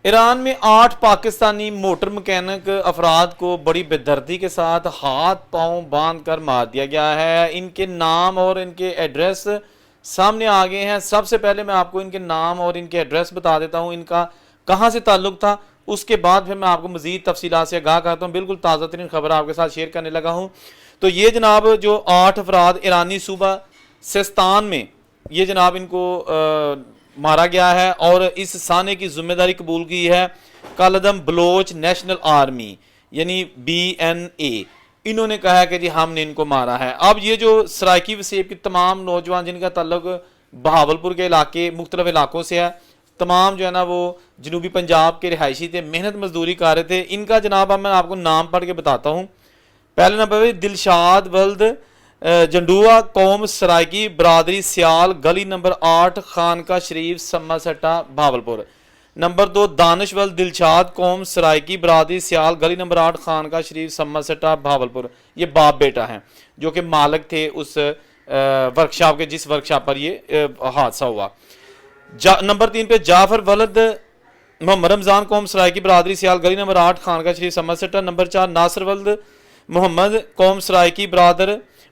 ایران میں 8 Pakistani motor mechanic افراد کو بڑی بے دردی کے ساتھ ہاتھ پاؤں باندھ کر مار دیا گیا ہے۔ ان کے نام اور ان کے ایڈریس سامنے آ گئے ہیں۔ سب سے پہلے میں آپ کو ان کے نام اور ان کے ایڈریس بتا دیتا ہوں، ان کا کہاں سے تعلق تھا، اس کے بعد پھر میں آپ کو مزید تفصیلات سے آگاہ کرتا ہوں۔ بالکل تازہ ترین خبر آپ کے ساتھ شیئر کرنے لگا ہوں۔ تو یہ جناب جو 8 افراد ایرانی صوبہ سیستان میں یہ جناب ان کو مارا گیا ہے، اور اس سانے کی ذمہ داری قبول کی ہے کالعدم بلوچ نیشنل آرمی یعنی BNA۔ انہوں نے کہا کہ جی ہم نے ان کو مارا ہے۔ اب یہ جو سرائیکی وسیب کے تمام نوجوان جن کا تعلق بہاولپور کے علاقے مختلف علاقوں سے ہے، تمام جو ہے نا وہ جنوبی پنجاب کے رہائشی تھے، محنت مزدوری کر رہے تھے۔ ان کا جناب اب میں آپ کو نام پڑھ کے بتاتا ہوں۔ پہلے نمبر پہ دلشاد ولد جنڈوا، قوم سرائیکی، برادری سیال، گلی نمبر 8، خانقاہ شریف، سما سٹا، بہاولپور۔ نمبر 2 دانش ولد دلشاد، قوم سرائیکی، برادری سیال، گلی نمبر 8، خانقاہ شریف، سما سٹا، بہاولپور۔ یہ باپ بیٹا ہیں جو کہ مالک تھے اس ورکشاپ کے، جس ورکشاپ پر یہ حادثہ ہوا۔ نمبر 3 پہ جعفر ولد محمد رمضان، قوم سرائیکی، برادری سیال، گلی نمبر 8، خانقاہ شریف، سما سٹا۔ نمبر 4 ناصر ولد محمد، قوم سرائیکی،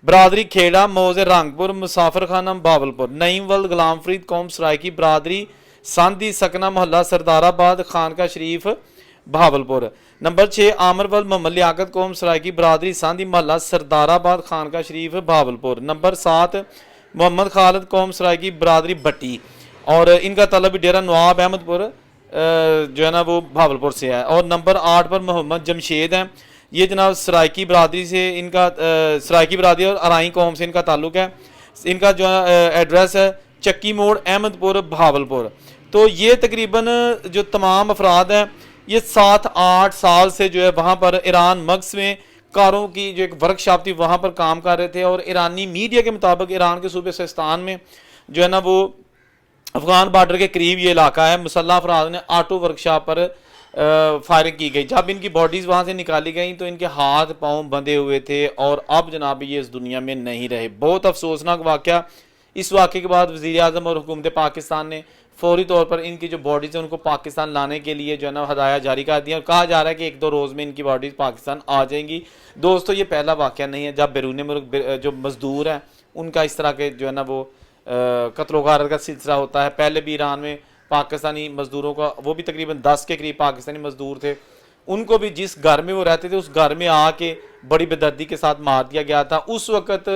برادری کھیڑا، موز رنگپور، مسافر خانہ، بہاولپور۔ نعیم ولد غلام فرید، قوم سرائیکی، برادری ساندھی سکنہ، محلہ سردار آباد، خانقاہ شریف، بہاولپور۔ نمبر 6 عامر ولد محمد لیاقت، قوم سرائیکی، برادری ساندھی، محلہ سردار آباد، خانقاہ شریف، بہاولپور۔ نمبر 7 محمد خالد، قوم سرائیکی، برادری بٹی، اور ان کا تعلق ڈیرہ نواب احمد پور جو ہے نا وہ بہاولپور سے ہے۔ اور نمبر 8 پر محمد جمشید ہیں، یہ جناب سرائیکی برادری سے، ان کا سرائیکی برادری اور ارائیں قوم سے ان کا تعلق ہے۔ ان کا جو ایڈریس ہے چکی موڑ، احمد پور، بہاولپور۔ تو یہ تقریباً جو تمام افراد ہیں یہ 7-8 سال سے جو ہے وہاں پر ایران مغز میں کاروں کی جو ایک ورکشاپ تھی وہاں پر کام کر رہے تھے، اور ایرانی میڈیا کے مطابق ایران کے صوبے سیستان میں جو ہے نا وہ افغان بارڈر کے قریب یہ علاقہ ہے، مسلح افراد نے آٹو ورکشاپ پر فائرنگ کی گئی۔ جب ان کی باڈیز وہاں سے نکالی گئیں تو ان کے ہاتھ پاؤں بندھے ہوئے تھے، اور اب جناب یہ اس دنیا میں نہیں رہے۔ بہت افسوسناک واقعہ۔ اس واقعے کے بعد وزیر اعظم اور حکومت پاکستان نے فوری طور پر ان کی جو باڈیز ہیں ان کو پاکستان لانے کے لیے جو ہے نا ہدایات جاری کر دیا، اور کہا جا رہا ہے کہ 1-2 روز میں ان کی باڈیز پاکستان آ جائیں گی۔ دوستو یہ پہلا واقعہ نہیں ہے جب بیرون ملک جو مزدور ہیں ان کا اس طرح کے جو ہے نا وہ قتل و غارت کا سلسلہ ہوتا ہے۔ پہلے بھی ایران میں پاکستانی مزدوروں کا، وہ بھی تقریباً 10 کے قریب پاکستانی مزدور تھے، ان کو بھی جس گھر میں وہ رہتے تھے اس گھر میں آ کے بڑی بے دردی کے ساتھ مار دیا گیا تھا۔ اس وقت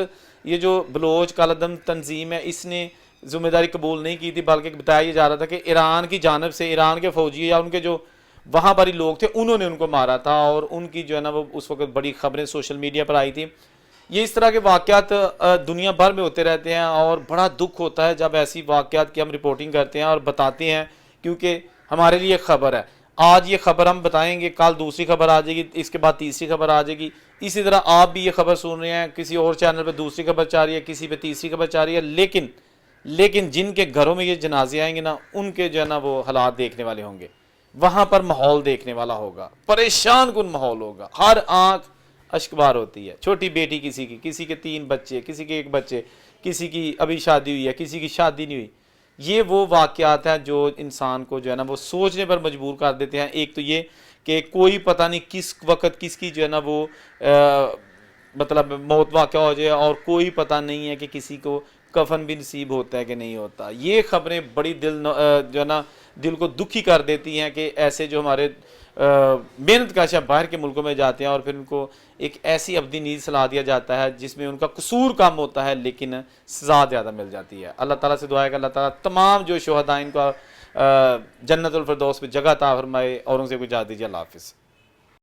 یہ جو بلوچ کالعدم تنظیم ہے اس نے ذمہ داری قبول نہیں کی تھی، بلکہ بتایا یہ جا رہا تھا کہ ایران کی جانب سے ایران کے فوجی یا ان کے جو وہاں پر ہی لوگ تھے انہوں نے ان کو مارا تھا، اور ان کی جو ہے نا وہ اس وقت بڑی خبریں سوشل میڈیا پر آئی تھی۔ یہ اس طرح کے واقعات دنیا بھر میں ہوتے رہتے ہیں، اور بڑا دکھ ہوتا ہے جب ایسی واقعات کی ہم رپورٹنگ کرتے ہیں اور بتاتے ہیں، کیونکہ ہمارے لیے خبر ہے۔ آج یہ خبر ہم بتائیں گے، کل دوسری خبر آ جائے گی، اس کے بعد تیسری خبر آ جائے گی۔ اسی طرح آپ بھی یہ خبر سن رہے ہیں، کسی اور چینل پہ دوسری خبر چاہ رہی ہے، کسی پہ تیسری خبر چاہ رہی ہے، لیکن جن کے گھروں میں یہ جنازے آئیں گے نا ان کے جو ہے نا وہ حالات دیکھنے والے ہوں گے، وہاں پر ماحول دیکھنے والا ہوگا، پریشان کن ماحول ہوگا، ہر آنکھ اشکبار ہوتی ہے۔ چھوٹی بیٹی کسی کے 3 بچے، کسی کے 1 بچے، کسی کی ابھی شادی ہوئی ہے، کسی کی شادی نہیں ہوئی۔ یہ وہ واقعات ہیں جو انسان کو جو ہے نا وہ سوچنے پر مجبور کر دیتے ہیں۔ ایک تو یہ کہ کوئی پتہ نہیں کس وقت کس کی جو ہے نا وہ مطلب موت واقع ہو جائے، اور کوئی پتہ نہیں ہے کہ کسی کو کفن بھی نصیب ہوتا ہے کہ نہیں ہوتا۔ یہ خبریں بڑی جو ہے نا دل کو دکھی کر دیتی ہیں کہ ایسے جو ہمارے محنت کش باہر کے ملکوں میں جاتے ہیں، اور پھر ان کو ایک ایسی ابدی نیند سلا دیا جاتا ہے جس میں ان کا قصور کم ہوتا ہے لیکن سزا زیادہ مل جاتی ہے۔ اللہ تعالیٰ سے دعا ہے کہ اللہ تعالیٰ تمام جو شہداء ان کا جنت الفردوس میں جگہ عطا فرمائے، اور ان سے کوئی اجازت دیجیے۔ اللہ حافظ۔